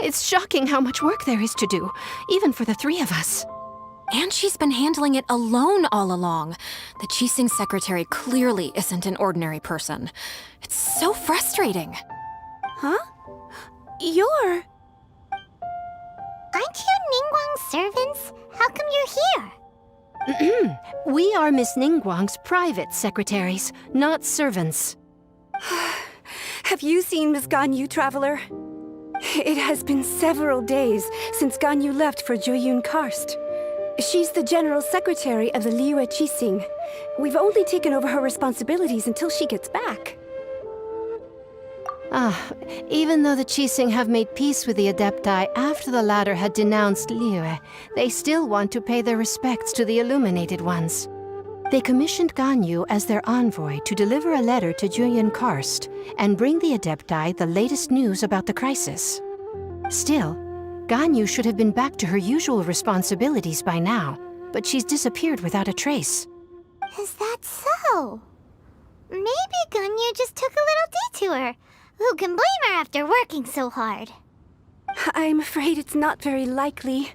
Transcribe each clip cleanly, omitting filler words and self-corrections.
It's shocking how much work there is to do, even for the three of us. And she's been handling it alone all along. The Qixing secretary clearly isn't an ordinary person. It's so frustrating. Huh? You're... Aren't you Ningguang's servants? How come you're here? We are Miss Ningguang's private secretaries, not servants. Have you seen Miss Ganyu, Traveler? It has been several days since Ganyu left for Jueyun Karst. She's the general secretary of the Liyue Qixing. We've only taken over her responsibilities until she gets back. Even though the Qixing have made peace with the Adepti after the latter had denounced Liyue, they still want to pay their respects to the Illuminated Ones. They commissioned Ganyu as their envoy to deliver a letter to Jueyun Karst and bring the Adepti the latest news about the crisis. Still, Ganyu should have been back to her usual responsibilities by now, but she's disappeared without a trace. Is that so? Maybe Ganyu just took a little detour. Who can blame her after working so hard? I'm afraid it's not very likely.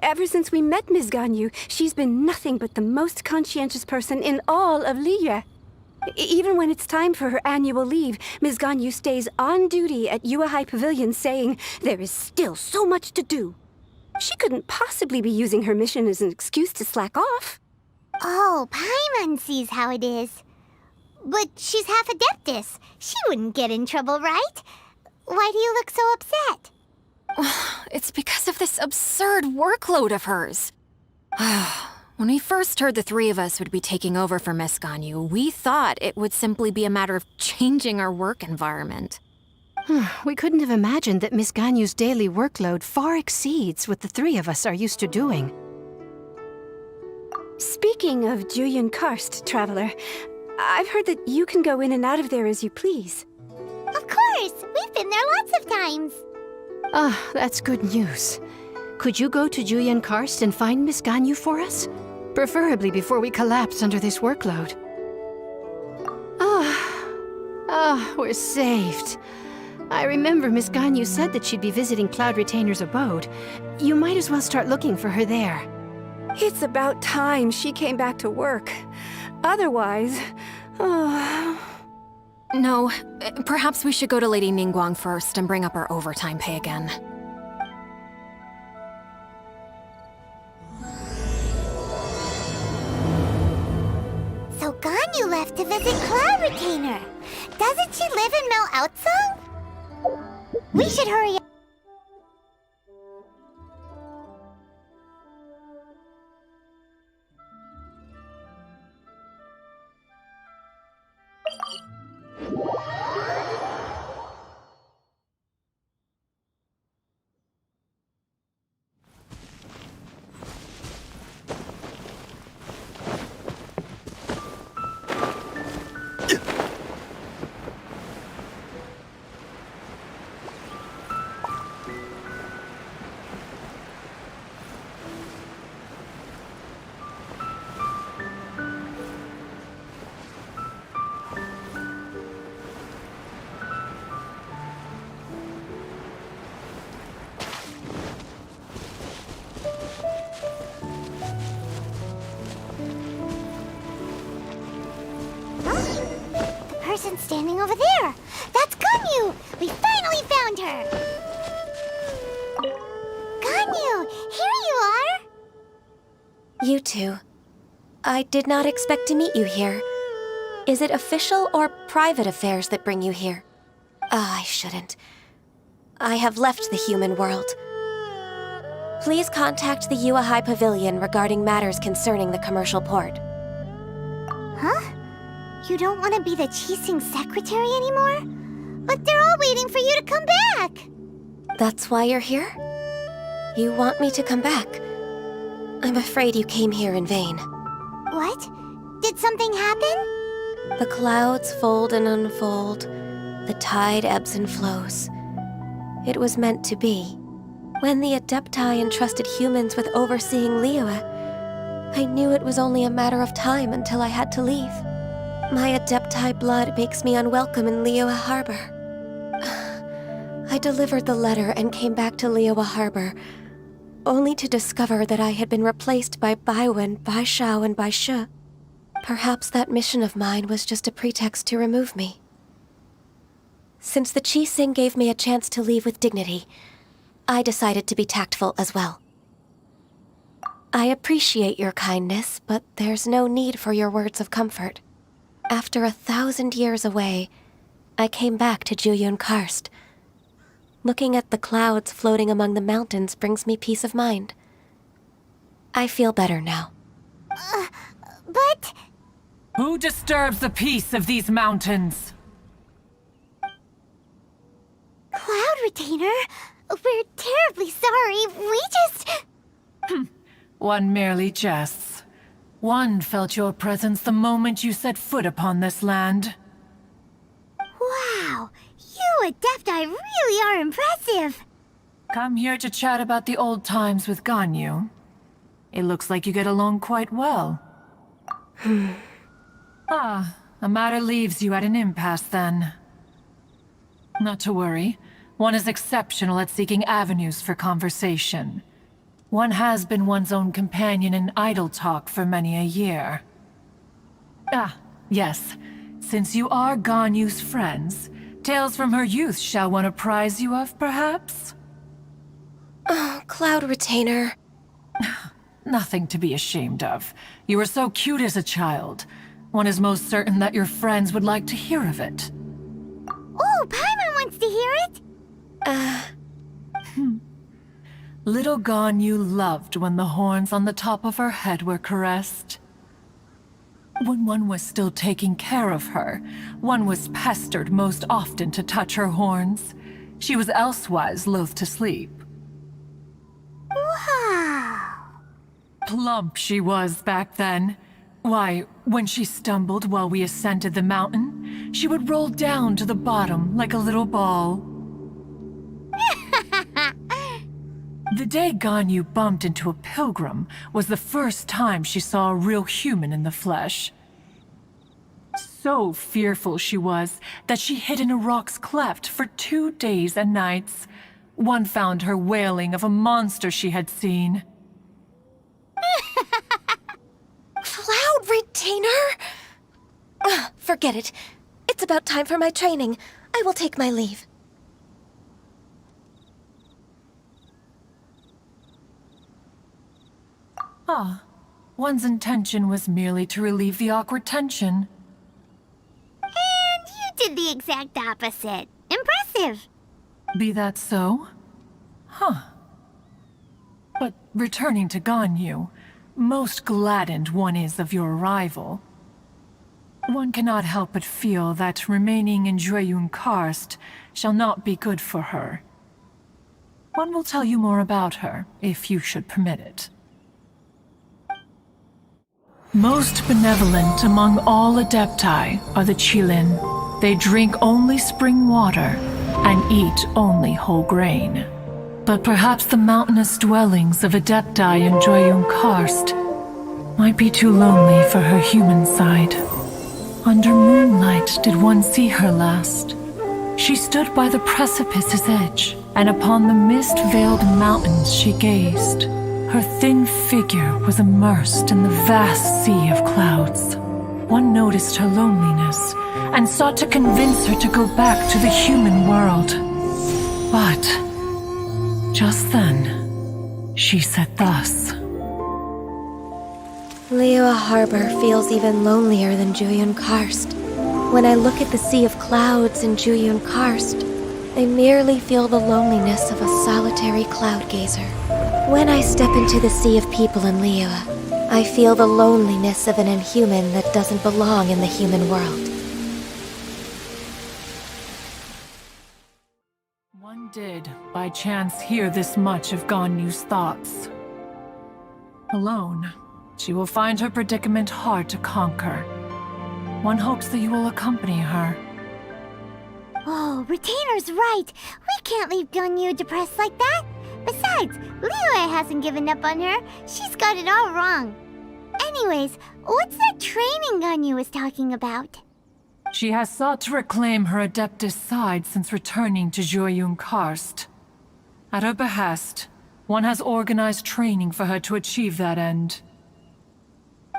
Ever since we met Ms. Ganyu, she's been nothing but the most conscientious person in all of Liyue. Even when it's time for her annual leave, Ms. Ganyu stays on duty at Yuehai Pavilion saying there is still so much to do. She couldn't possibly be using her mission as an excuse to slack off. Oh, Paimon sees how it is. But she's half Adeptus. She wouldn't get in trouble, right? Why do you look so upset? It's because of this absurd workload of hers. When we first heard the three of us would be taking over for Miss Ganyu, we thought it would simply be a matter of changing our work environment. We couldn't have imagined that Miss Ganyu's daily workload far exceeds what the three of us are used to doing. Speaking of Jueyun Karst, Traveler, I've heard that you can go in and out of there as you please. Of course! We've been there lots of times. That's good news. Could you go to Jueyun Karst and find Miss Ganyu for us? Preferably before we collapse under this workload. We're saved. I remember Miss Ganyu said that she'd be visiting Cloud Retainer's abode. You might as well start looking for her there. It's about time she came back to work. Otherwise... No, perhaps we should go to Lady Ningguang first and bring up our overtime pay again. So Ganyu left to visit Cloud Retainer. Doesn't she live in Mel Outsong? We should hurry up. Person standing over there. That's Ganyu! We finally found her! Ganyu, here you are! You two. I did not expect to meet you here. Is it official or private affairs that bring you here? I shouldn't. I have left the human world. Please contact the Yuehai Pavilion regarding matters concerning the commercial port. Huh? You don't want to be the Qixing secretary anymore? But they're all waiting for you to come back! That's why you're here? You want me to come back? I'm afraid you came here in vain. What? Did something happen? The clouds fold and unfold. The tide ebbs and flows. It was meant to be. When the Adepti entrusted humans with overseeing Liyue, I knew it was only a matter of time until I had to leave. My Adepti blood makes me unwelcome in Liyue Harbor. I delivered the letter and came back to Liyue Harbor, only to discover that I had been replaced by Baiwen, Baishao, and Baishu. Perhaps that mission of mine was just a pretext to remove me. Since the Qixing gave me a chance to leave with dignity, I decided to be tactful as well. I appreciate your kindness, but there's no need for your words of comfort. After 1,000 years away, I came back to Jueyun Karst. Looking at the clouds floating among the mountains brings me peace of mind. I feel better now. But... Who disturbs the peace of these mountains? Cloud Retainer, we're terribly sorry. We just... One merely jests. One felt your presence the moment you set foot upon this land. Wow, you Adepti really are impressive. Come here to chat about the old times with Ganyu. It looks like you get along quite well. A matter leaves you at an impasse then. Not to worry. One is exceptional at seeking avenues for conversation. One has been one's own companion in idle talk for many a year. Yes. Since you are Ganyu's friends, tales from her youth shall one apprise you of, perhaps? Oh, Cloud Retainer. Nothing to be ashamed of. You were so cute as a child. One is most certain that your friends would like to hear of it. Oh, Paimon wants to hear it! Little Ganyu loved when the horns on the top of her head were caressed. When one was still taking care of her, one was pestered most often to touch her horns. She was elsewise loath to sleep. Wow! Plump she was back then. Why, when she stumbled while we ascended the mountain, she would roll down to the bottom like a little ball. The day Ganyu bumped into a pilgrim was the first time she saw a real human in the flesh. So fearful she was that she hid in a rock's cleft for 2 days and nights. One found her wailing of a monster she had seen. Cloud Retainer? Forget it. It's about time for my training. I will take my leave. One's intention was merely to relieve the awkward tension. And you did the exact opposite. Impressive. Be that so? But returning to Ganyu, most gladdened one is of your arrival. One cannot help but feel that remaining in Jueyun Karst shall not be good for her. One will tell you more about her, if you should permit it. Most benevolent among all Adepti are the Qilin. They drink only spring water and eat only whole grain. But perhaps the mountainous dwellings of Adepti in Jueyun Karst might be too lonely for her human side. Under moonlight did one see her last. She stood by the precipice's edge, and upon the mist-veiled mountains she gazed. Her thin figure was immersed in the vast sea of clouds. One noticed her loneliness and sought to convince her to go back to the human world. But just then, she said thus. Liyue Harbor feels even lonelier than Jueyun Karst. When I look at the sea of clouds in Jueyun Karst, I merely feel the loneliness of a solitary cloud gazer. When I step into the sea of people in Liyue, I feel the loneliness of an inhuman that doesn't belong in the human world. One did, by chance, hear this much of Ganyu's thoughts. Alone, she will find her predicament hard to conquer. One hopes that you will accompany her. Oh, Retainer's right. We can't leave Ganyu depressed like that. Besides, Liyue hasn't given up on her. She's got it all wrong. Anyways, what's that training Ganyu was talking about? She has sought to reclaim her Adeptus side since returning to Jueyun Karst. At her behest, one has organized training for her to achieve that end.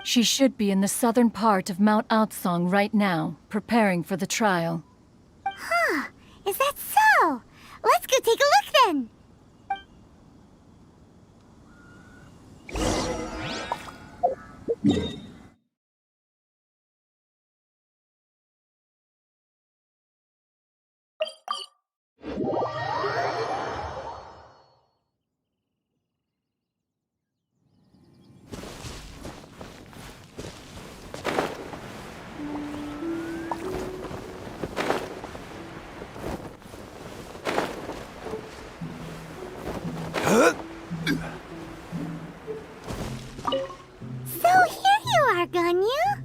She should be in the southern part of Mount Aotsong right now, preparing for the trial. Huh, is that so? Let's go take a look then. So here you are, Ganyu.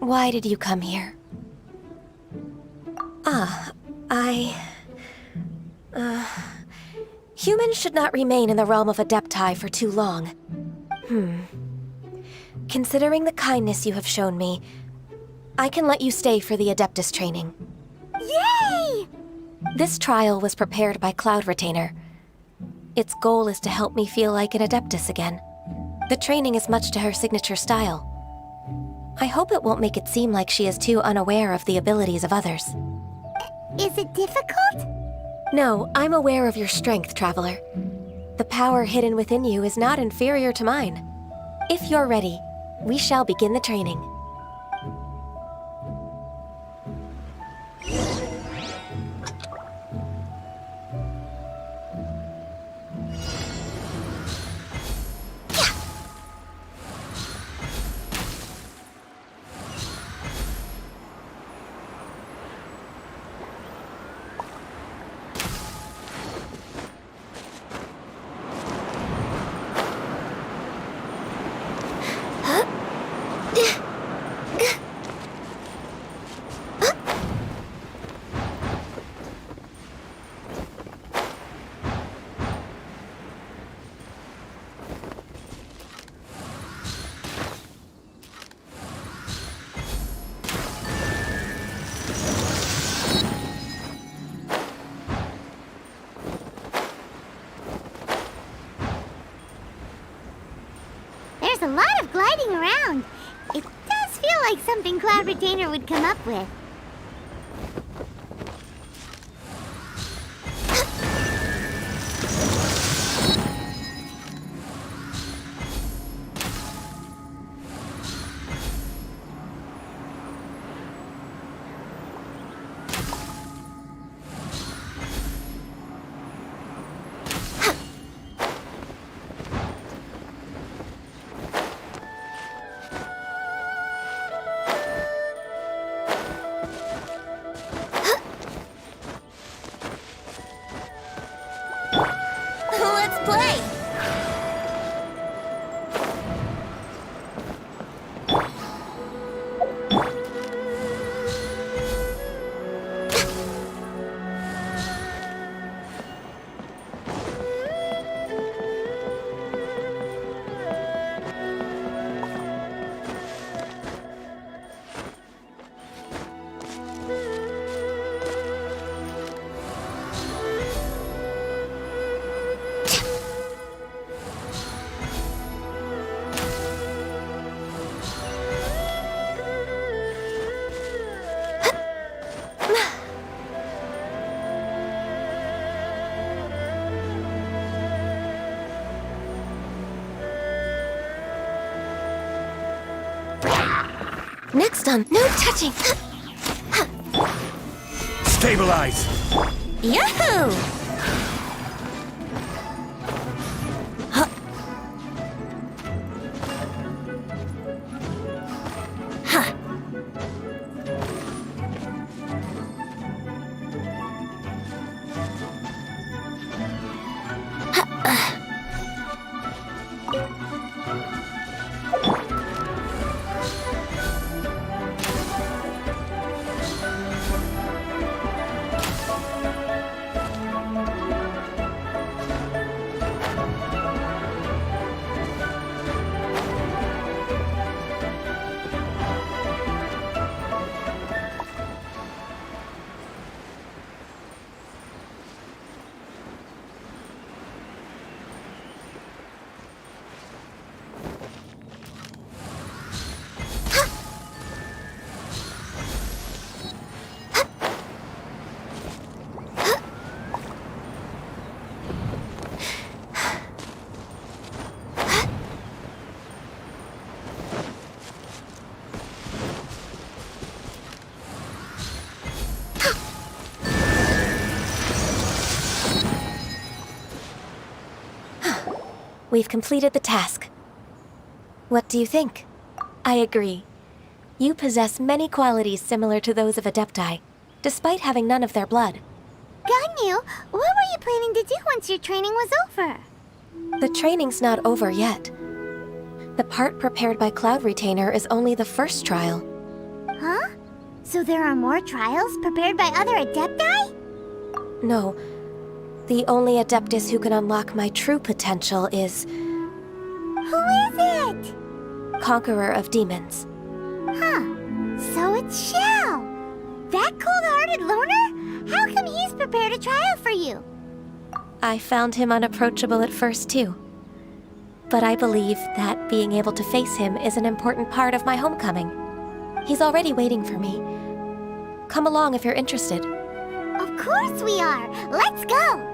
Why did you come here? Humans should not remain in the realm of Adepti for too long. Considering the kindness you have shown me, I can let you stay for the Adeptus training. Yay! This trial was prepared by Cloud Retainer. Its goal is to help me feel like an Adeptus again. The training is much to her signature style. I hope it won't make it seem like she is too unaware of the abilities of others. Is it difficult? No, I'm aware of your strength, Traveler. The power hidden within you is not inferior to mine. If you're ready, we shall begin the training. There's a lot of gliding around. It does feel like something Cloud Retainer would come up with. Let's play! Next on, no touching! Stabilize! Yahoo! We've completed the task. What do you think? I agree. You possess many qualities similar to those of Adepti, despite having none of their blood. Ganyu, what were you planning to do once your training was over? The training's not over yet. The part prepared by Cloud Retainer is only the first trial. Huh? So there are more trials prepared by other Adepti? No. The only Adeptus who can unlock my true potential is Who is it? Conqueror of Demons. Huh. So it's Shao. That cold-hearted loner? How come he's prepared a trial for you? I found him unapproachable at first, too. But I believe that being able to face him is an important part of my homecoming. He's already waiting for me. Come along if you're interested. Of course we are. Let's go.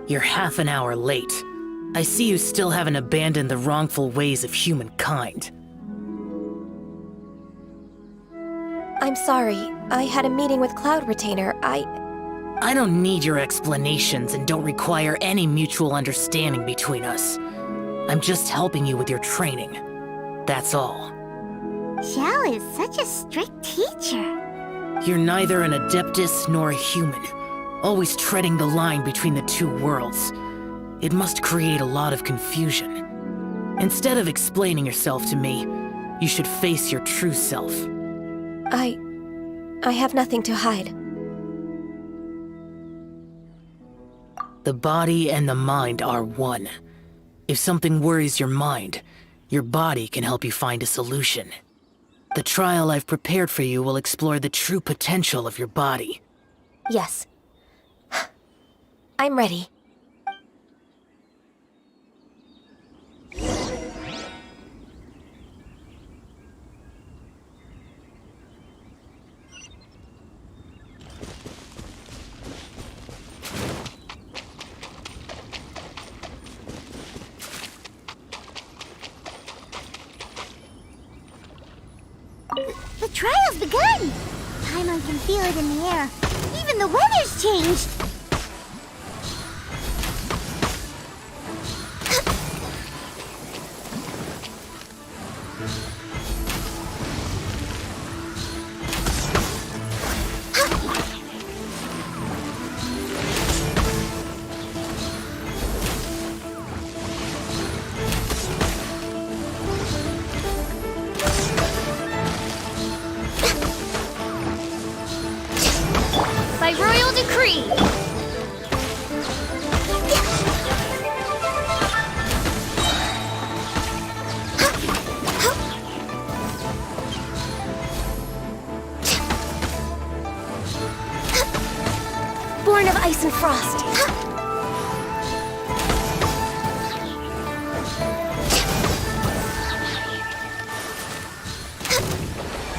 You're half an hour late. I see you still haven't abandoned the wrongful ways of humankind. I'm sorry. I had a meeting with Cloud Retainer. I don't need your explanations and don't require any mutual understanding between us. I'm just helping you with your training. That's all. Shao is such a strict teacher. You're neither an Adeptus nor a human, always treading the line between the two worlds. It must create a lot of confusion. Instead of explaining yourself to me, you should face your true self. I have nothing to hide. The body and the mind are one. If something worries your mind, your body can help you find a solution. The trial I've prepared for you will explore the true potential of your body. Yes. I'm ready. The trial's begun! Paimon can feel it in the air. Even the weather's changed! By royal decree! Born of ice and frost.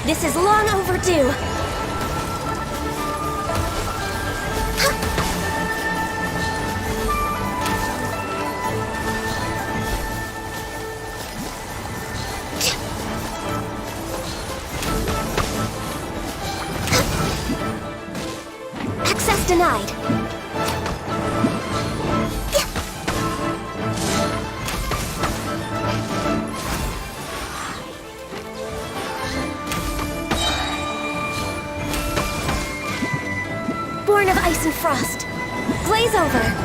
This is long overdue. Access denied. Born of ice and frost. Blaze over.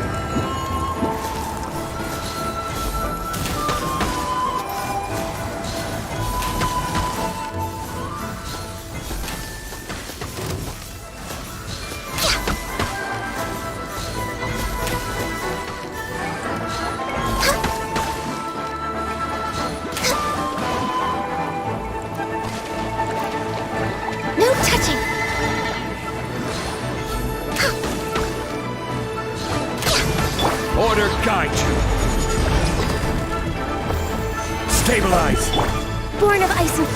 Neutralize! Born of ice and...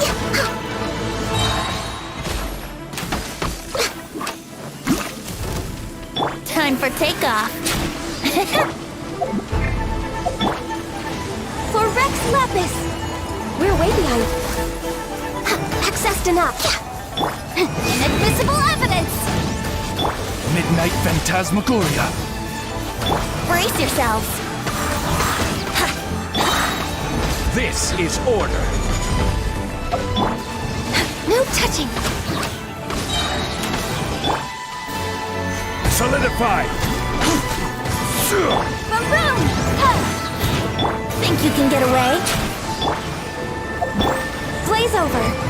Time for takeoff. For Rex Lapis! We're way behind. Accessed enough. Inadmissible evidence! Midnight Phantasmagoria! Brace yourselves. This is order! No touching. Solidify! Boom, boom! Think you can get away? Blaze over.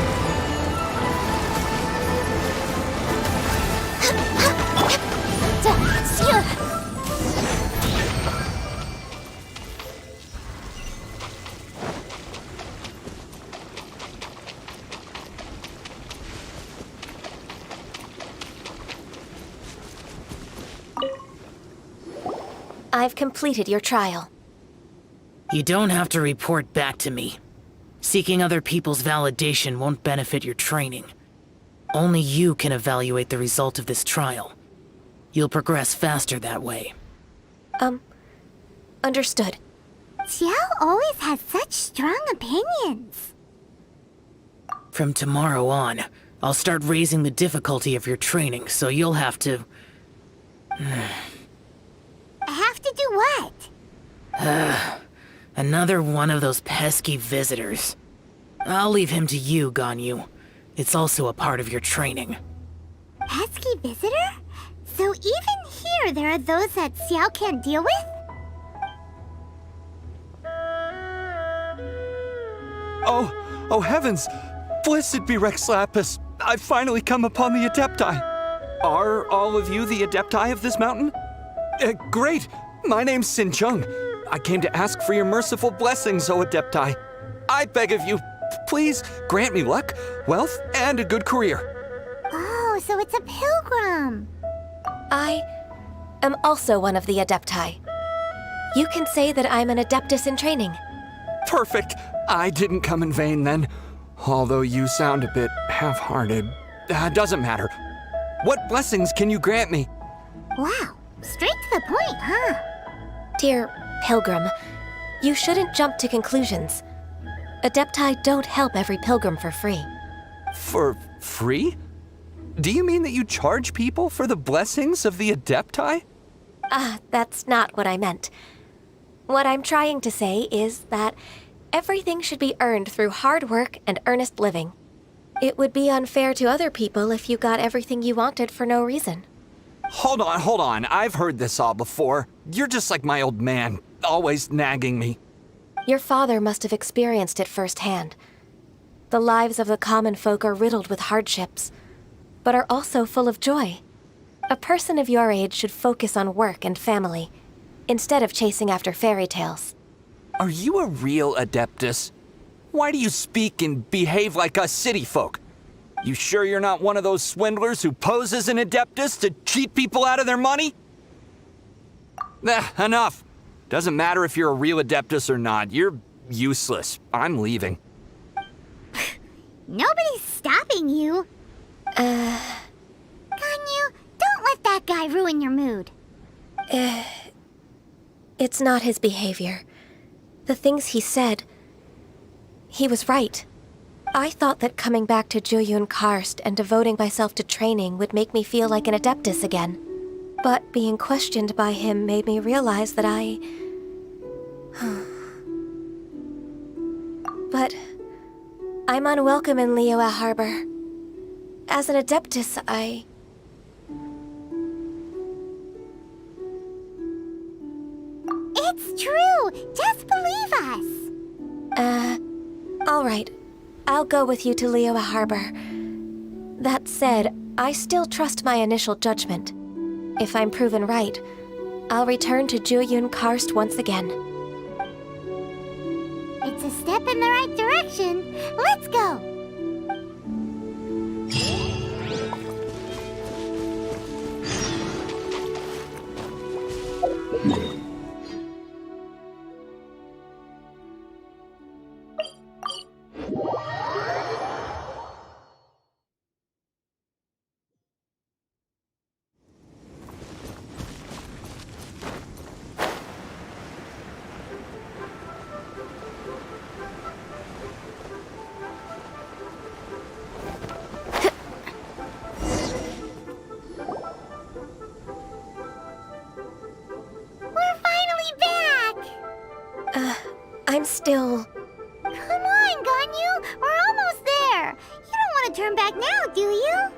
I've completed your trial. You don't have to report back to me. Seeking other people's validation won't benefit your training. Only you can evaluate the result of this trial. You'll progress faster that way. Understood. Xiao always has such strong opinions. From tomorrow on, I'll start raising the difficulty of your training, so you'll have to... Have to do what? Another one of those pesky visitors. I'll leave him to you, Ganyu. It's also a part of your training. Pesky visitor? So even here there are those that Xiao can't deal with? Oh heavens! Blessed be Rex Lapis! I've finally come upon the Adepti! Are all of you the Adepti of this mountain? Great! My name's Sin Chung. I came to ask for your merciful blessings, O Adepti. I beg of you, please grant me luck, wealth, and a good career. Oh, so it's a pilgrim. I am also one of the Adepti. You can say that I'm an Adeptus in training. Perfect! I didn't come in vain then. Although you sound a bit half-hearted. Doesn't matter. What blessings can you grant me? Wow, straight to the point, huh? Dear Pilgrim, you shouldn't jump to conclusions. Adepti don't help every pilgrim for free. For free? Do you mean that you charge people for the blessings of the Adepti? That's not what I meant. What I'm trying to say is that everything should be earned through hard work and earnest living. It would be unfair to other people if you got everything you wanted for no reason. Hold on. I've heard this all before. You're just like my old man, always nagging me. Your father must have experienced it firsthand. The lives of the common folk are riddled with hardships, but are also full of joy. A person of your age should focus on work and family, instead of chasing after fairy tales. Are you a real Adeptus? Why do you speak and behave like us city folk? You sure you're not one of those swindlers who pose as an Adeptus to cheat people out of their money? Enough. Doesn't matter if you're a real Adeptus or not. You're useless. I'm leaving. Nobody's stopping you. Ganyu, don't let that guy ruin your mood. It's not his behavior. The things he said, he was right. I thought that coming back to Jueyun Karst and devoting myself to training would make me feel like an Adeptus again. But being questioned by him made me realize that But I'm unwelcome in Liyue Harbor. As an Adeptus, It's true! Just believe us! All right. I'll go with you to Liyue Harbor. That said, I still trust my initial judgment. If I'm proven right, I'll return to Jueyun Karst once again. It's a step in the right direction. Let's go! still... Come on, Ganyu! We're almost there! You don't want to turn back now, do you?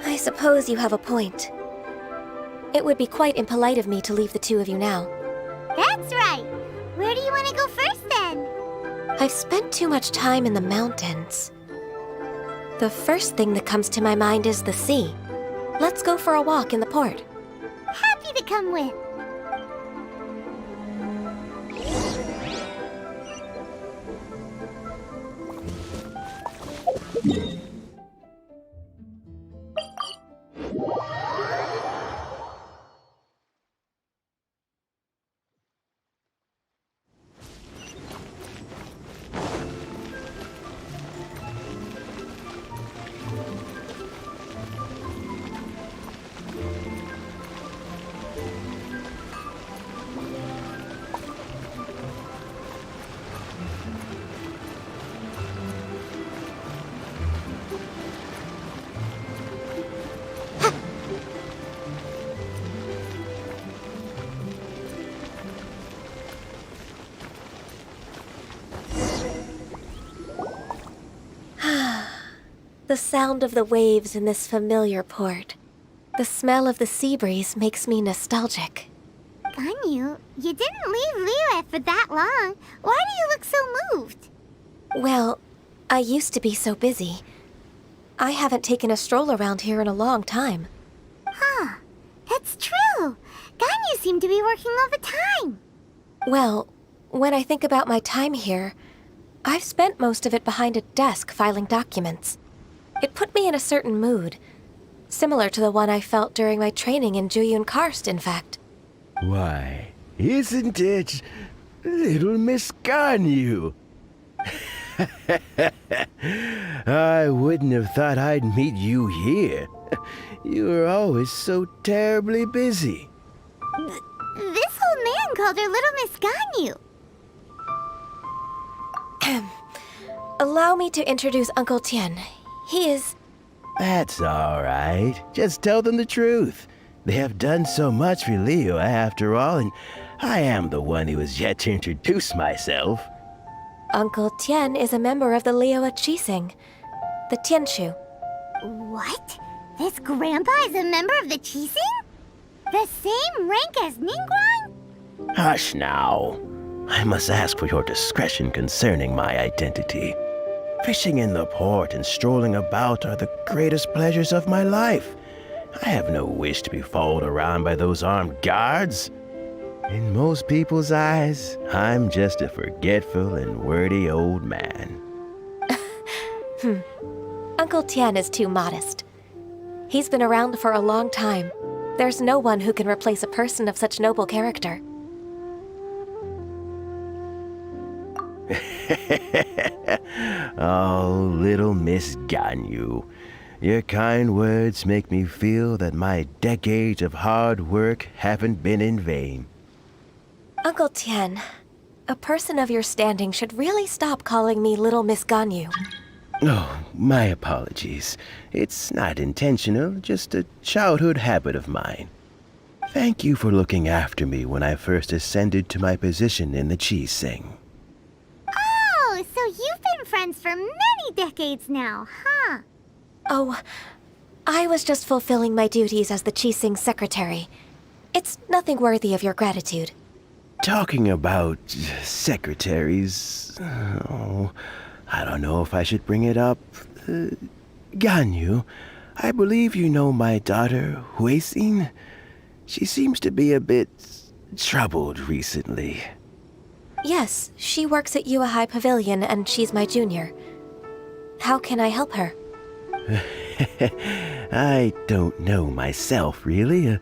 I suppose you have a point. It would be quite impolite of me to leave the two of you now. That's right! Where do you want to go first, then? I've spent too much time in the mountains. The first thing that comes to my mind is the sea. Let's go for a walk in the port. Happy to come with. The sound of the waves in this familiar port. The smell of the sea breeze makes me nostalgic. Ganyu, you didn't leave Liyue for that long. Why do you look so moved? Well, I used to be so busy. I haven't taken a stroll around here in a long time. Huh. That's true. Ganyu seemed to be working all the time. Well, when I think about my time here, I've spent most of it behind a desk filing documents. It put me in a certain mood, similar to the one I felt during my training in Unicornis, in fact. Why, isn't it little Miss Ganyu? I wouldn't have thought I'd meet you here. You were always so terribly busy. This old man called her Little Miss Ganyu. Allow me to introduce Uncle Tien. He is... That's all right. Just tell them the truth. They have done so much for Liyue after all, and I am the one who has yet to introduce myself. Uncle Tien is a member of the Liyue Qixing, the Tianshu. What? This grandpa is a member of the Qixing? The same rank as Ningguang? Hush now. I must ask for your discretion concerning my identity. Fishing in the port and strolling about are the greatest pleasures of my life. I have no wish to be followed around by those armed guards. In most people's eyes, I'm just a forgetful and wordy old man. Uncle Tien is too modest. He's been around for a long time. There's no one who can replace a person of such noble character. Oh, little Miss Ganyu. Your kind words make me feel that my decades of hard work haven't been in vain. Uncle Tien, a person of your standing should really stop calling me Little Miss Ganyu. Oh, my apologies. It's not intentional, just a childhood habit of mine. Thank you for looking after me when I first ascended to my position in the Qixing. Oh, so you've been friends for many decades now, huh? Oh, I was just fulfilling my duties as the Qixing secretary. It's nothing worthy of your gratitude. Talking about secretaries... Oh, I don't know if I should bring it up. Ganyu, I believe you know my daughter, Huixin. She seems to be a bit troubled recently. Yes, she works at Yue High Pavilion and she's my junior. How can I help her? I don't know myself, really.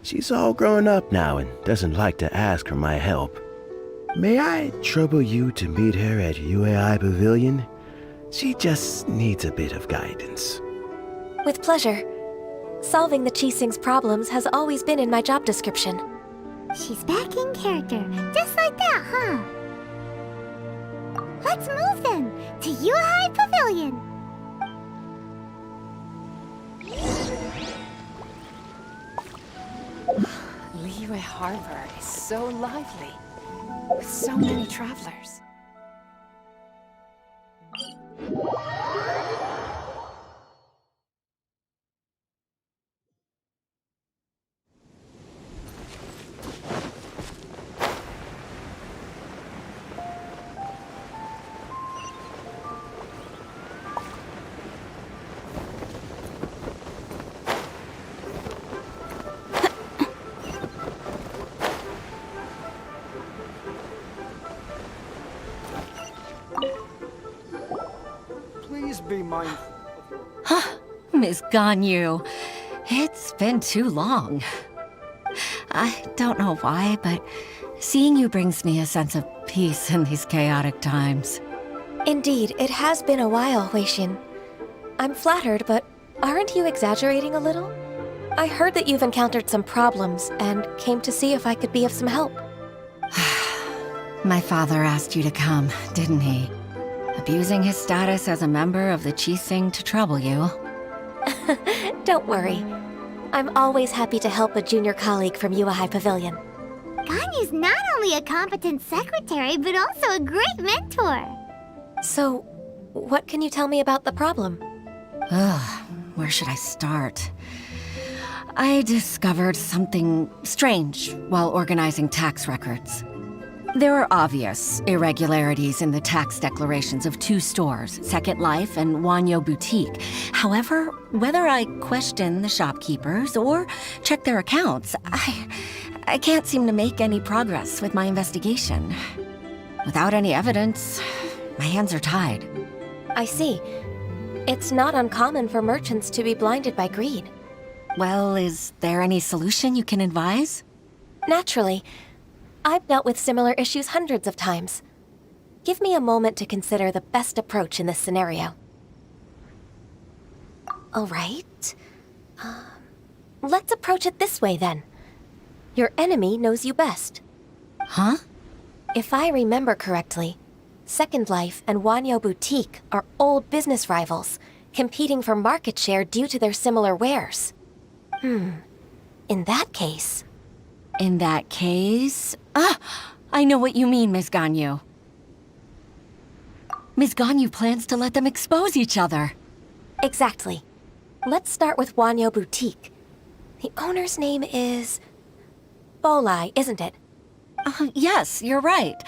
She's all grown up now and doesn't like to ask for my help. May I trouble you to meet her at Yue High Pavilion? She just needs a bit of guidance. With pleasure. Solving the Qixing's problems has always been in my job description. She's back in character, just like that, huh? Let's move then, to Yue High Pavilion. Liyue Harbor is so lively, with so many travelers. be mindful. Miss Ganyu, it's been too long. I don't know why, but seeing you brings me a sense of peace in these chaotic times. Indeed, it has been a while, Huixin. I'm flattered, but aren't you exaggerating a little? I heard that you've encountered some problems and came to see if I could be of some help. My father asked you to come, didn't he? Abusing his status as a member of the Qixing to trouble you. Don't worry. I'm always happy to help a junior colleague from Yuehai Pavilion. Ganyu's not only a competent secretary, but also a great mentor. So, what can you tell me about the problem? Ugh, where should I start? I discovered something strange while organizing tax records. There are obvious irregularities in the tax declarations of two stores, Second Life and Wanyo Boutique. However, whether I question the shopkeepers or check their accounts, I can't seem to make any progress with my investigation. Without any evidence, my hands are tied. I see. It's not uncommon for merchants to be blinded by greed. Well, is there any solution you can advise? Naturally. I've dealt with similar issues hundreds of times. Give me a moment to consider the best approach in this scenario. All right. Let's approach it this way, then. Your enemy knows you best. Huh? If I remember correctly, Second Life and Wanyo Boutique are old business rivals, competing for market share due to their similar wares. In that case... I know what you mean, Miss Ganyu. Miss Ganyu plans to let them expose each other. Exactly. Let's start with Wanyo Boutique. The owner's name is... Bolai, isn't it? Yes, you're right.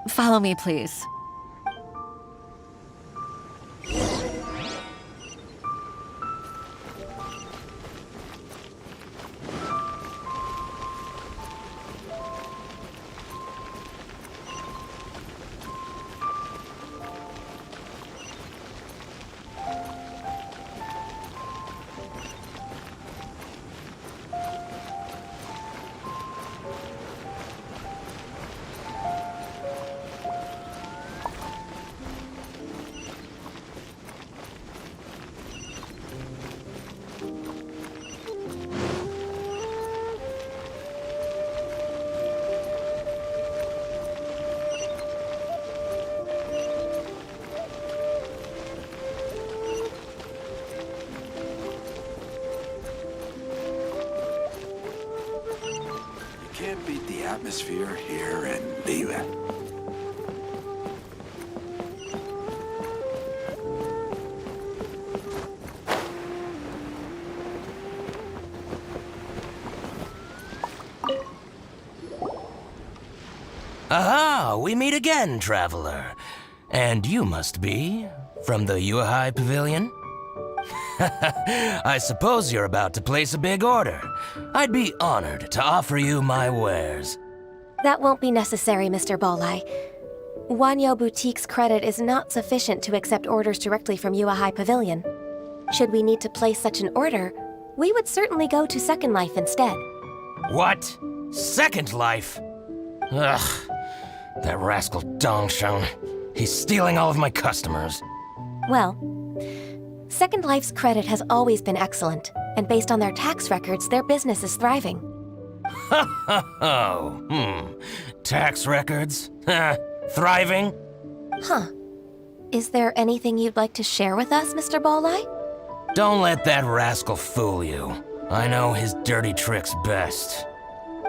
Follow me, please. Can't beat the atmosphere here in Liyue. Aha! We meet again, traveler. And you must be from the Yuehai Pavilion? I suppose you're about to place a big order. I'd be honored to offer you my wares. That won't be necessary, Mr. Bolai. Wanyo Boutique's credit is not sufficient to accept orders directly from Yuehai Pavilion. Should we need to place such an order, we would certainly go to Second Life instead. What? Second Life? Ugh, that rascal Dongsheng. He's stealing all of my customers. Well, Second Life's credit has always been excellent, and based on their tax records, their business is thriving. Tax records? Thriving? Huh. Is there anything you'd like to share with us, Mr. Bolai? Don't let that rascal fool you. I know his dirty tricks best.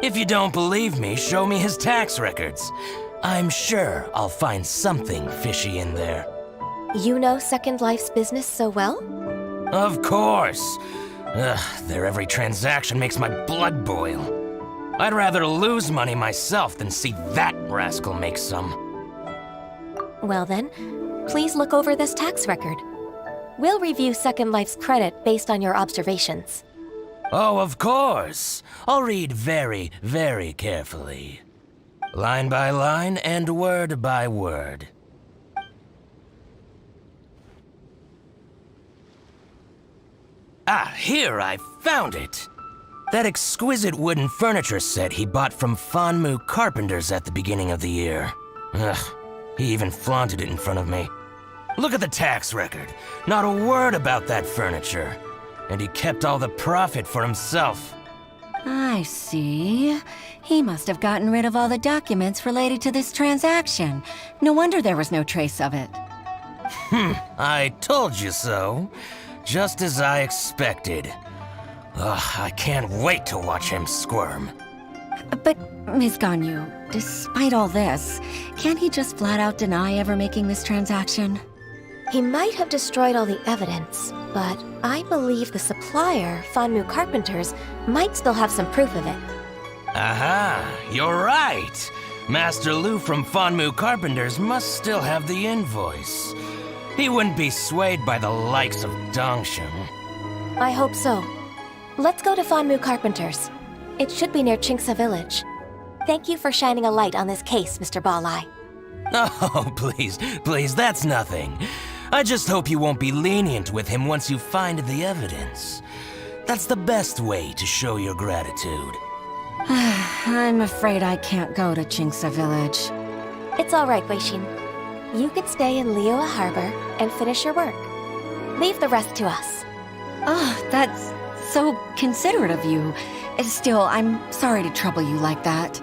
If you don't believe me, show me his tax records. I'm sure I'll find something fishy in there. You know Second Life's business so well? Of course. Their every transaction makes my blood boil. I'd rather lose money myself than see that rascal make some. Well then, please look over this tax record. We'll review Second Life's credit based on your observations. Oh, of course. I'll read very, very carefully. Line by line and word by word. Ah, here, I found it. That exquisite wooden furniture set he bought from Fanmu Carpenters at the beginning of the year. Ugh, he even flaunted it in front of me. Look at the tax record. Not a word about that furniture. And he kept all the profit for himself. I see. He must have gotten rid of all the documents related to this transaction. No wonder there was no trace of it. I told you so. Just as I expected. Ugh, I can't wait to watch him squirm. But, Ms. Ganyu, despite all this, can't he just flat out deny ever making this transaction? He might have destroyed all the evidence, but I believe the supplier, Fanmu Carpenters, might still have some proof of it. Aha, you're right. Master Lu from Fanmu Carpenters must still have the invoice. He wouldn't be swayed by the likes of Dongsheng. I hope so. Let's go to Fanmu Carpenters. It should be near Chingsa Village. Thank you for shining a light on this case, Mr. Balai. Oh, please, that's nothing. I just hope you won't be lenient with him once you find the evidence. That's the best way to show your gratitude. I'm afraid I can't go to Chingsa Village. It's all right, Weishin. You can stay in Liyue Harbor and finish your work. Leave the rest to us. Oh, that's so considerate of you. Still, I'm sorry to trouble you like that.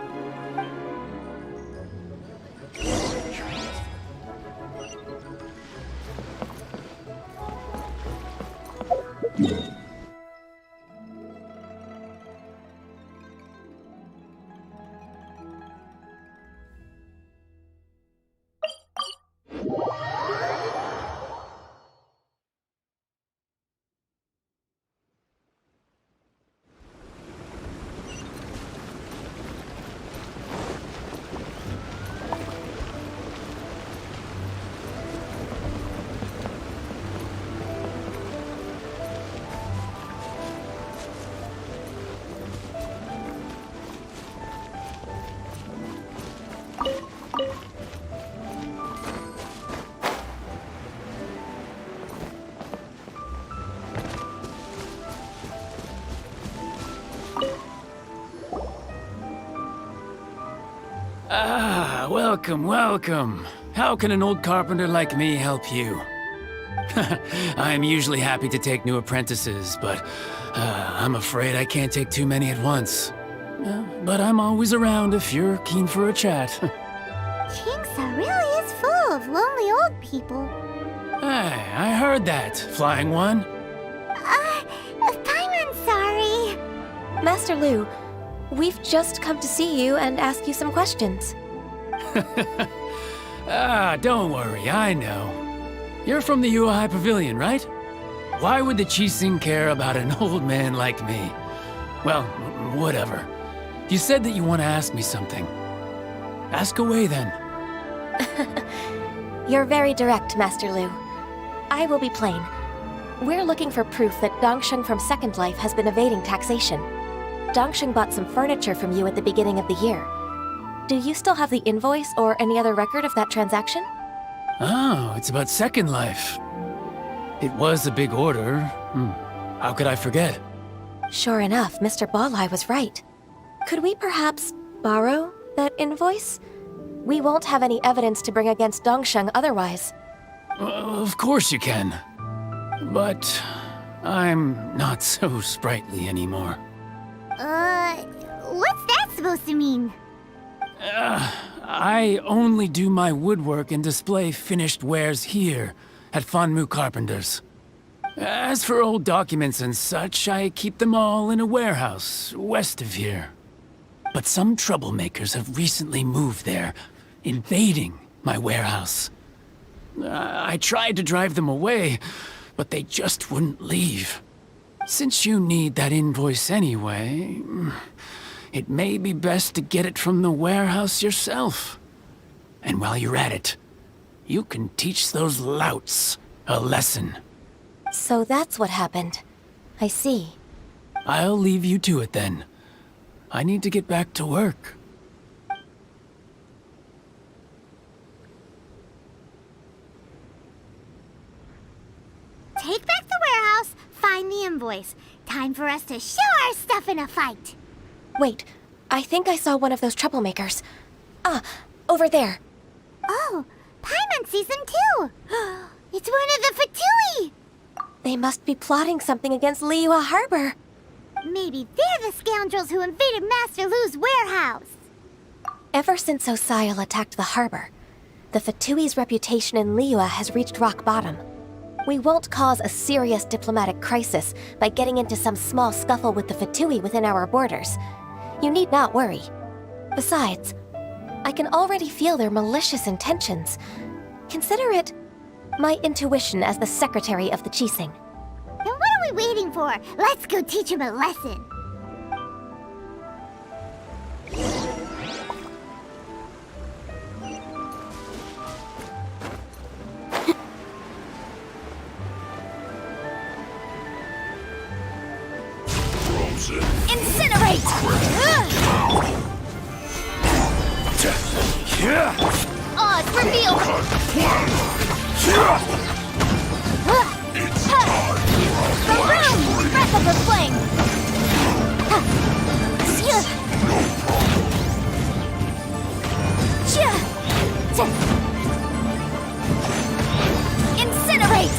Ah, welcome, welcome. How can an old carpenter like me help you? I am usually happy to take new apprentices, but I'm afraid I can't take too many at once. But I'm always around if you're keen for a chat. Chingsa really is full of lonely old people. Hey, I heard that, Flying One. Paimon's sorry. Master Lu, we've just come to see you and ask you some questions. Don't worry, I know. You're from the Yuehai Pavilion, right? Why would the Qixing care about an old man like me? Well, whatever. You said that you want to ask me something. Ask away, then. You're very direct, Master Lu. I will be plain. We're looking for proof that Dongsheng from Second Life has been evading taxation. Dongsheng bought some furniture from you at the beginning of the year. Do you still have the invoice or any other record of that transaction? Oh, it's about Second Life. It was a big order. How could I forget? Sure enough, Mr. Balai was right. Could we perhaps borrow that invoice? We won't have any evidence to bring against Dongsheng otherwise. Of course you can. But I'm not so sprightly anymore. What's that supposed to mean? I only do my woodwork and display finished wares here at Fanmu Carpenters. As for old documents and such, I keep them all in a warehouse west of here. But some troublemakers have recently moved there, invading my warehouse. I tried to drive them away, but they just wouldn't leave. Since you need that invoice anyway, it may be best to get it from the warehouse yourself. And while you're at it, you can teach those louts a lesson. So that's what happened. I see. I'll leave you to it then. I need to get back to work. Take back the warehouse, find the invoice. boys. Time for us to show our stuff in a fight. Wait, I think I saw one of those troublemakers. Ah, over there. Oh, Paimon sees them too. It's one of the Fatui. They must be plotting something against Liyue Harbor. Maybe they're the scoundrels who invaded Master Lu's warehouse. Ever since Osial attacked the harbor, the Fatui's reputation in Liyue has reached rock bottom. We won't cause a serious diplomatic crisis by getting into some small scuffle with the Fatui within our borders. You need not worry. Besides, I can already feel their malicious intentions. Consider it my intuition as the secretary of the Qixing. Then what are we waiting for? Let's go teach him a lesson. Incinerate! Oz, reveal! Baroom! Breath of the flame! Incinerate!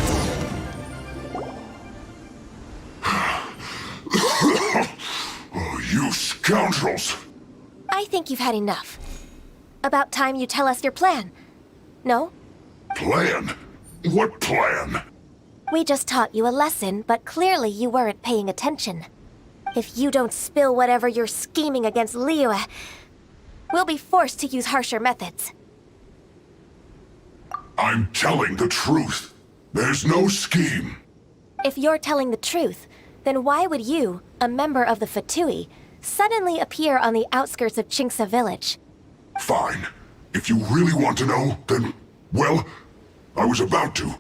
You scoundrels! I think you've had enough. About time you tell us your plan. No? Plan? What plan? We just taught you a lesson, but clearly you weren't paying attention. If you don't spill whatever you're scheming against Liyue, we'll be forced to use harsher methods. I'm telling the truth. There's no scheme. If you're telling the truth, then why would you, a member of the Fatui, suddenly appear on the outskirts of Qingce village? Fine. If you really want to know, then, well, I was about to.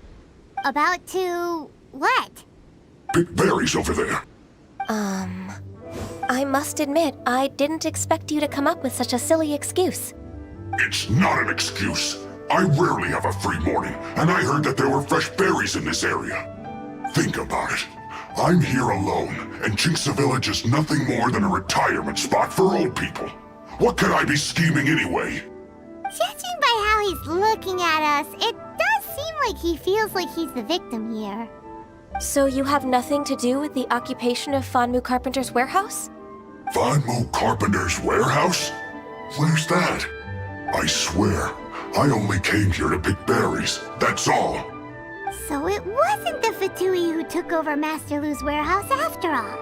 About to... what? Pick berries over there. I must admit, I didn't expect you to come up with such a silly excuse. It's not an excuse. I rarely have a free morning, and I heard that there were fresh berries in this area. Think about it. I'm here alone, and Qingce Village is nothing more than a retirement spot for old people. What could I be scheming anyway? Judging by how he's looking at us, it does seem like he feels like he's the victim here. So you have nothing to do with the occupation of Fanmu Carpenter's warehouse? Fanmu Carpenter's warehouse? Where's that? I swear, I only came here to pick berries, that's all. So it wasn't the Fatui who took over Master Lu's warehouse after all.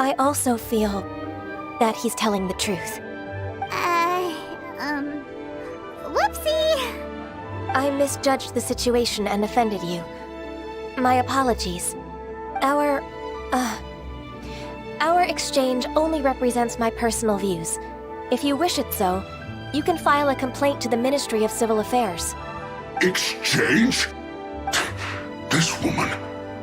I also feel that he's telling the truth. Whoopsie! I misjudged the situation and offended you. My apologies. Our exchange only represents my personal views. If you wish it so, you can file a complaint to the Ministry of Civil Affairs. Exchange? This woman,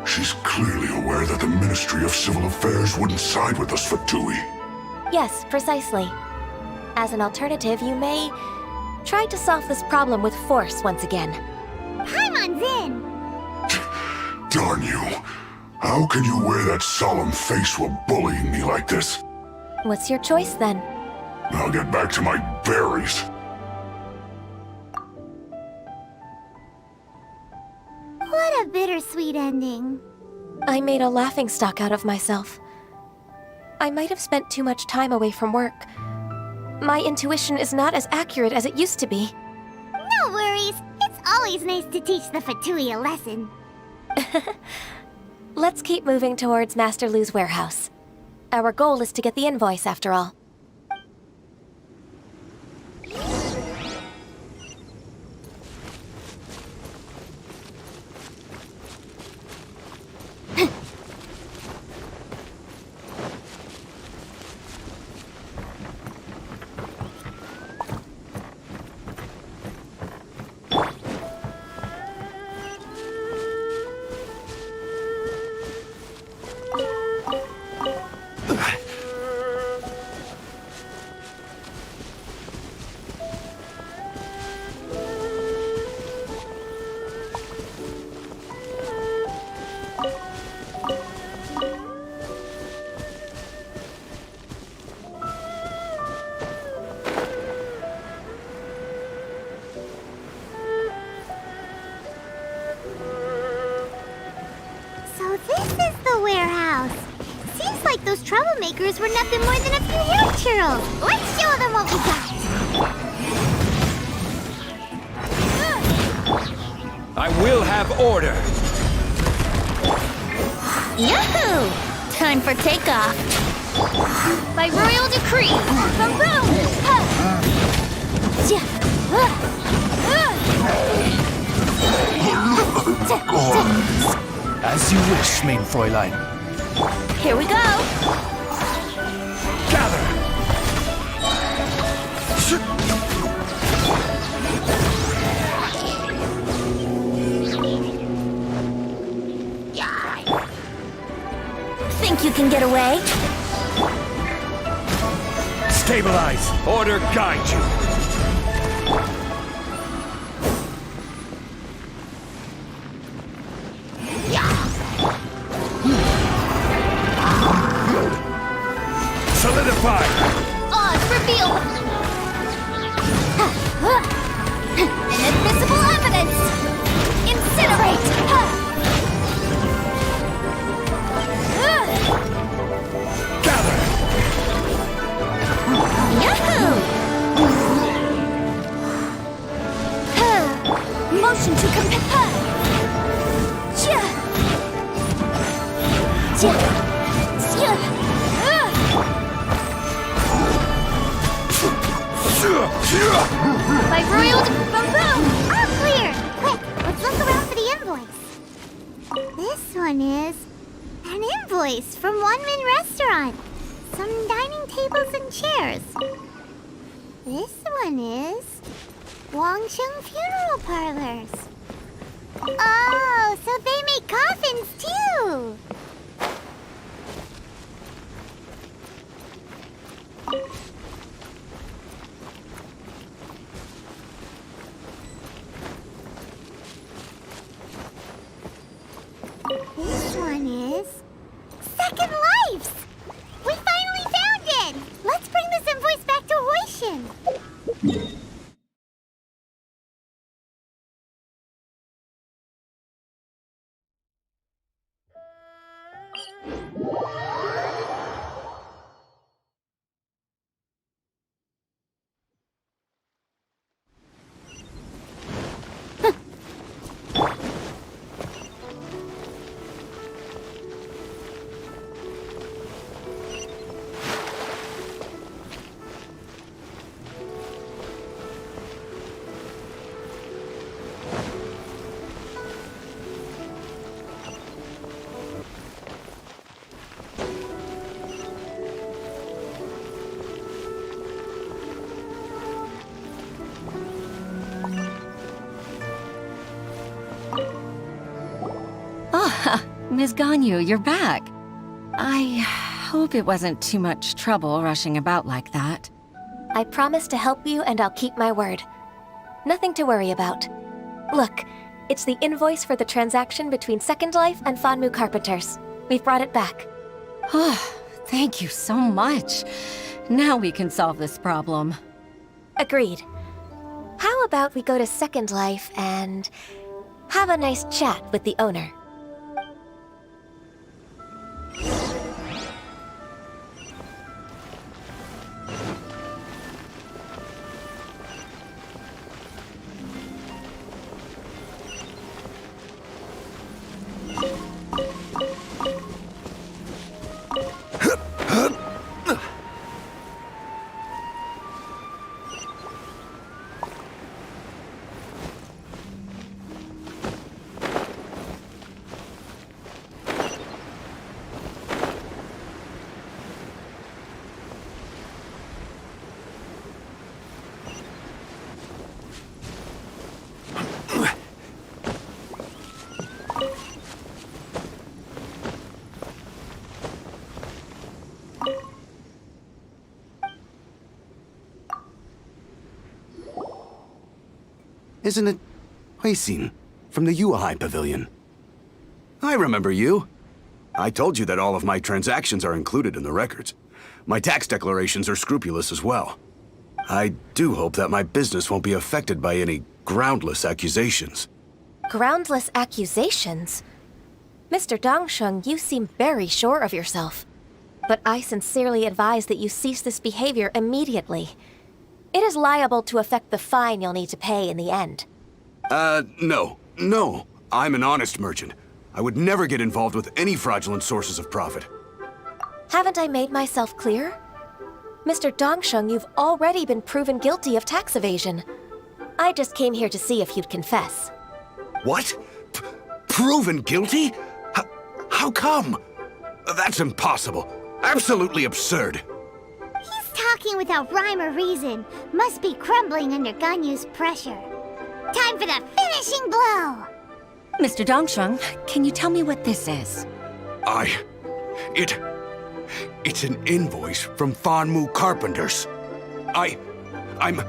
she's clearly aware that the Ministry of Civil Affairs wouldn't side with us Fatui. Yes, precisely. As an alternative, you may try to solve this problem with force once again. Paimon's in! Darn you. How can you wear that solemn face while bullying me like this? What's your choice then? I'll get back to my berries. What a bittersweet ending. I made a laughingstock out of myself. I might have spent too much time away from work. My intuition is not as accurate as it used to be. No worries. It's always nice to teach the Fatui a lesson. Let's keep moving towards Master Lu's warehouse. Our goal is to get the invoice, after all. So this is the warehouse. Seems like those troublemakers were nothing more than a few hair churls. Let's show them what we got. I will have order. Yahoo! Time for takeoff. By royal decree. Boom boom! As you wish, mein Fräulein. Here we go. Gather! Think you can get away? Stabilize! Order guide you! Solidify! Oz, reveal! Inadmissible evidence! Incinerate! Gather! Yahoo! Motion to compare. By royal boom boom! All clear! Quick, let's look around for the invoice. This one is an invoice from One Min Restaurant. Some dining tables and chairs. This one is Wang Sheng Funeral Parlors. Oh, so they make coffins too! This one is Second Lives! We finally found it! Let's bring this invoice back to Hoishin. Ms. Ganyu, you're back. I hope it wasn't too much trouble rushing about like that. I promise to help you, and I'll keep my word. Nothing to worry about. Look, it's the invoice for the transaction between Second Life and Fanmu Carpenters. We've brought it back. Oh, thank you so much. Now we can solve this problem. Agreed. How about we go to Second Life and have a nice chat with the owner? Isn't it Huixin from the Yuehai Pavilion? I remember you. I told you that all of my transactions are included in the records. My tax declarations are scrupulous as well. I do hope that my business won't be affected by any groundless accusations. Groundless accusations? Mr. Dongsheng, you seem very sure of yourself. But I sincerely advise that you cease this behavior immediately. It is liable to affect the fine you'll need to pay in the end. No. I'm an honest merchant. I would never get involved with any fraudulent sources of profit. Haven't I made myself clear? Mr. Dongsheng, you've already been proven guilty of tax evasion. I just came here to see if you'd confess. What? Proven guilty? How come? That's impossible. Absolutely absurd. He's talking without rhyme or reason. Must be crumbling under Ganyu's pressure. Time for the finishing blow! Mr. Dongsheng, can you tell me what this is? It's an invoice from Fanmu Carpenters. I'm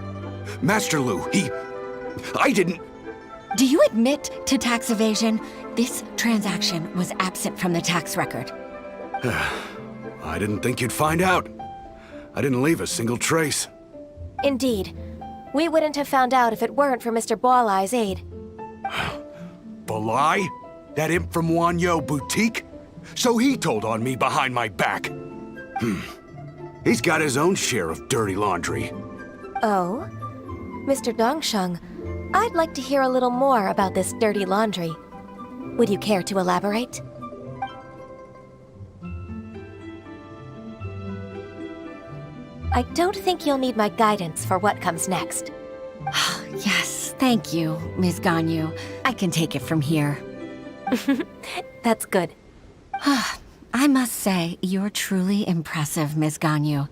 Master Lu. I didn't... Do you admit to tax evasion? This transaction was absent from the tax record. I didn't think you'd find out. I didn't leave a single trace. Indeed. We wouldn't have found out if it weren't for Mr. Boalai's aid. Balai? That imp from Wanyo Boutique? So he told on me behind my back. He's got his own share of dirty laundry. Oh? Mr. Dongsheng, I'd like to hear a little more about this dirty laundry. Would you care to elaborate? I don't think you'll need my guidance for what comes next. Yes, thank you, Ms. Ganyu. I can take it from here. That's good. I must say, you're truly impressive, Ms. Ganyu.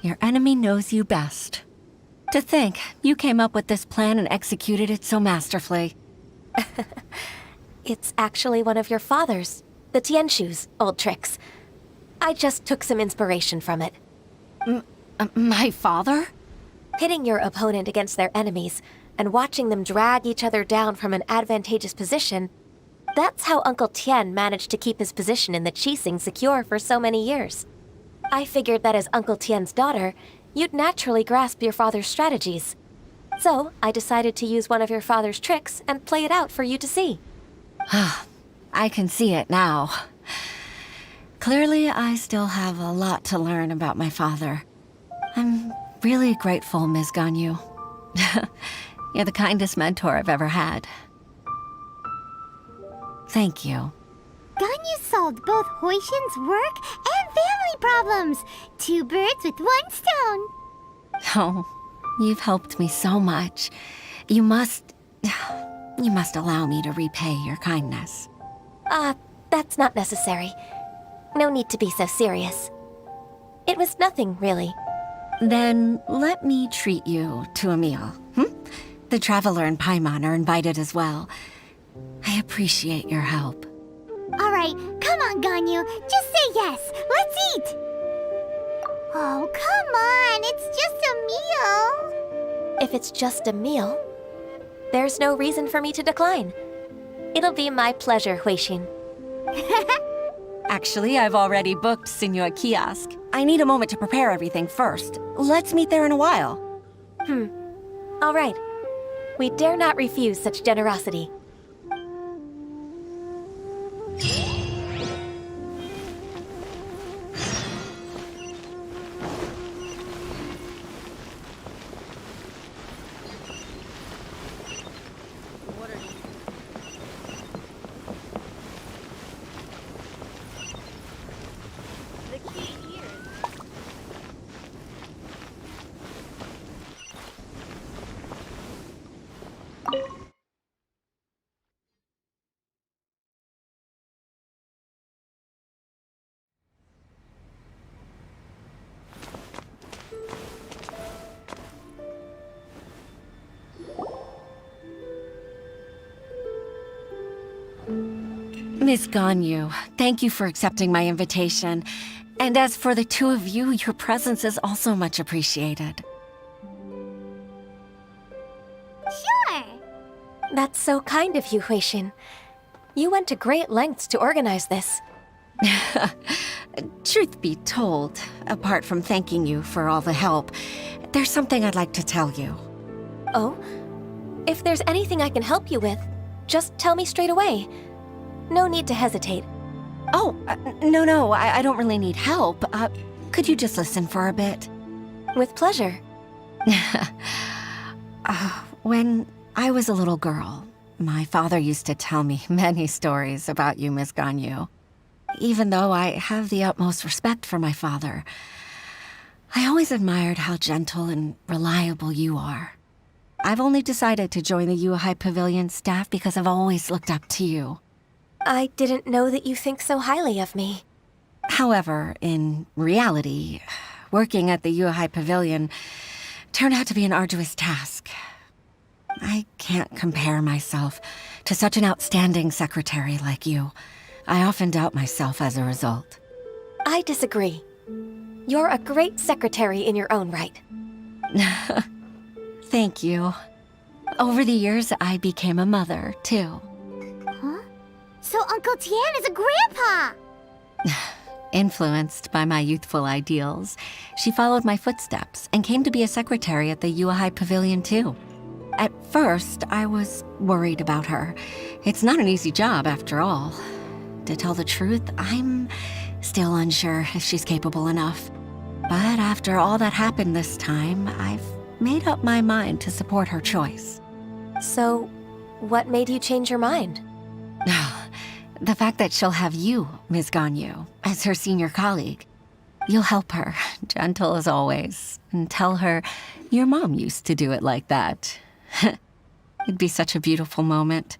Your enemy knows you best. To think, you came up with this plan and executed it so masterfully. It's actually one of your father's, the Tianshu's, old tricks. I just took some inspiration from it. My father? Pitting your opponent against their enemies and watching them drag each other down from an advantageous position, that's how Uncle Tian managed to keep his position in the Qixing secure for so many years. I figured that as Uncle Tian's daughter, you'd naturally grasp your father's strategies. So I decided to use one of your father's tricks and play it out for you to see. I can see it now. Clearly, I still have a lot to learn about my father. I'm really grateful, Ms. Ganyu. You're the kindest mentor I've ever had. Thank you. Ganyu solved both Huishin's work and family problems. 2 birds with 1 stone. Oh, you've helped me so much. You must allow me to repay your kindness. That's not necessary. No need to be so serious. It was nothing, really. Then let me treat you to a meal. The Traveler and Paimon are invited as well. I appreciate your help. All right, come on, Ganyu. Just say yes. Let's eat. Oh, come on. It's just a meal. If it's just a meal, there's no reason for me to decline. It'll be my pleasure, Huixin. Actually, I've already booked Senor Kiosk. I need a moment to prepare everything first. Let's meet there in a while. All right. We dare not refuse such generosity. Miss Ganyu, thank you for accepting my invitation. And as for the 2 of you, your presence is also much appreciated. Sure. That's so kind of you, Huixin. You went to great lengths to organize this. Truth be told, apart from thanking you for all the help, there's something I'd like to tell you. Oh? If there's anything I can help you with, just tell me straight away. No need to hesitate. Oh, no, I don't really need help. Could you just listen for a bit? With pleasure. When I was a little girl, my father used to tell me many stories about you, Miss Ganyu. Even though I have the utmost respect for my father, I always admired how gentle and reliable you are. I've only decided to join the Yuhai Pavilion staff because I've always looked up to you. I didn't know that you think so highly of me. However, in reality, working at the Yuhai Pavilion turned out to be an arduous task. I can't compare myself to such an outstanding secretary like you. I often doubt myself as a result. I disagree. You're a great secretary in your own right. Thank you. Over the years, I became a mother, too. Huh? So Uncle Tian is a grandpa! Influenced by my youthful ideals, she followed my footsteps and came to be a secretary at the Yuhai Pavilion, too. At first, I was worried about her. It's not an easy job, after all. To tell the truth, I'm still unsure if she's capable enough. But after all that happened this time, I've made up my mind to support her choice. So, what made you change your mind? The fact that she'll have you, Ms. Ganyu, as her senior colleague. You'll help her, gentle as always, and tell her your mom used to do it like that. It'd be such a beautiful moment.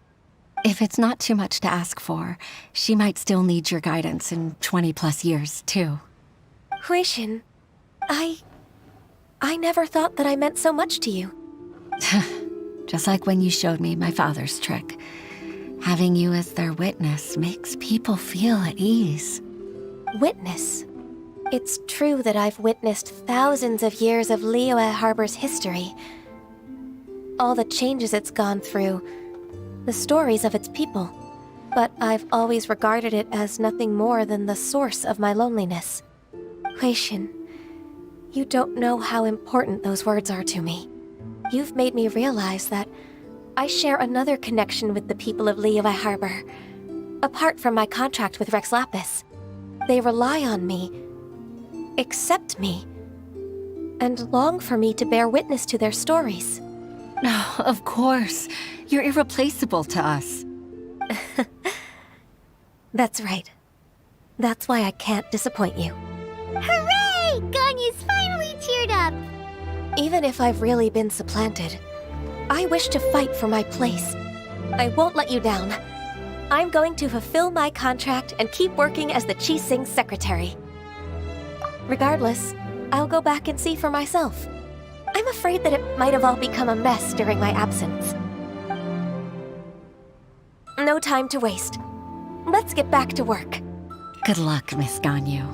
If it's not too much to ask for, she might still need your guidance in 20+ years, too. Huishin, I never thought that I meant so much to you. Just like when you showed me my father's trick. Having you as their witness makes people feel at ease. Witness? It's true that I've witnessed thousands of years of Liyue Harbor's history. All the changes it's gone through, the stories of its people. But I've always regarded it as nothing more than the source of my loneliness. Huishin, you don't know how important those words are to me. You've made me realize that I share another connection with the people of Liyue Harbor. Apart from my contract with Rex Lapis, they rely on me, accept me, and long for me to bear witness to their stories. Oh, of course. You're irreplaceable to us. That's right. That's why I can't disappoint you. Hooray! Ganyu's finally cheered up! Even if I've really been supplanted, I wish to fight for my place. I won't let you down. I'm going to fulfill my contract and keep working as the Qixing's secretary. Regardless, I'll go back and see for myself. I'm afraid that it might have all become a mess during my absence. No time to waste. Let's get back to work. Good luck, Miss Ganyu.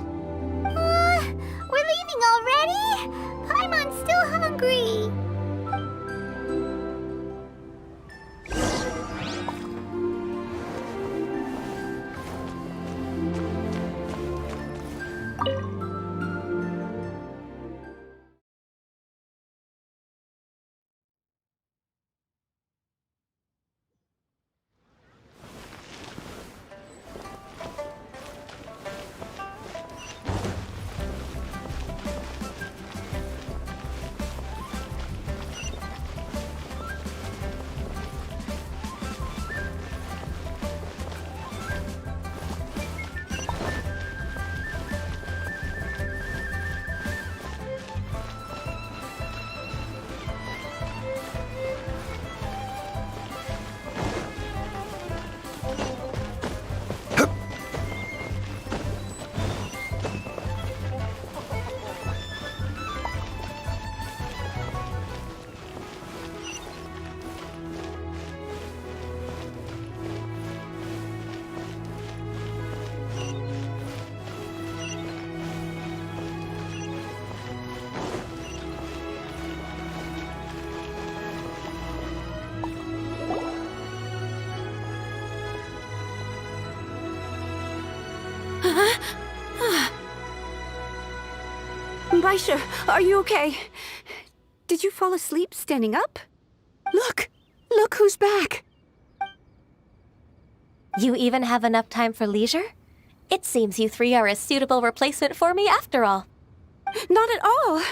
We're leaving already? Paimon's still hungry. Baisha, are you okay? Did you fall asleep standing up? Look! Look who's back! You even have enough time for leisure? It seems you three are a suitable replacement for me after all. Not at all.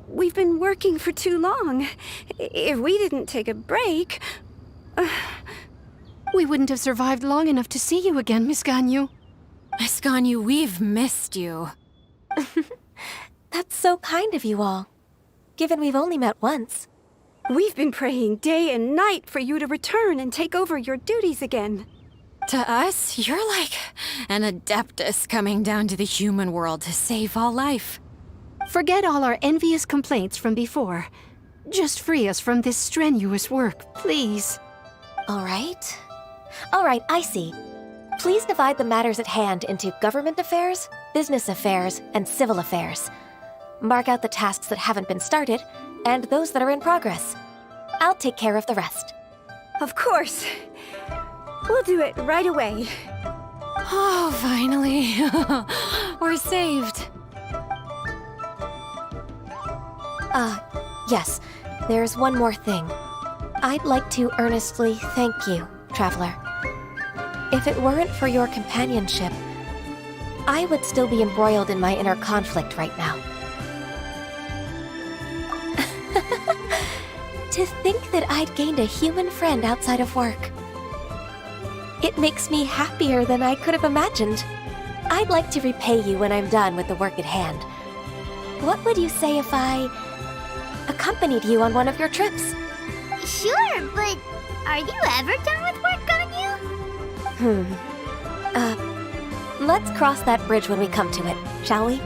We've been working for too long. If we didn't take a break... We wouldn't have survived long enough to see you again, Miss Ganyu. Miss Ganyu, we've missed you. That's so kind of you all, given we've only met once. We've been praying day and night for you to return and take over your duties again. To us, you're like an adeptus coming down to the human world to save all life. Forget all our envious complaints from before. Just free us from this strenuous work, please. All right, I see. Please divide the matters at hand into government affairs, business affairs, and civil affairs. Mark out the tasks that haven't been started, and those that are in progress. I'll take care of the rest. Of course. We'll do it right away. Oh, finally. We're saved. Yes, there's one more thing. I'd like to earnestly thank you, Traveler. If it weren't for your companionship, I would still be embroiled in my inner conflict right now. To think that I'd gained a human friend outside of work. It makes me happier than I could have imagined. I'd like to repay you when I'm done with the work at hand. What would you say if I accompanied you on one of your trips? Sure, but are you ever done with work, Ganyu? Let's cross that bridge when we come to it, shall we?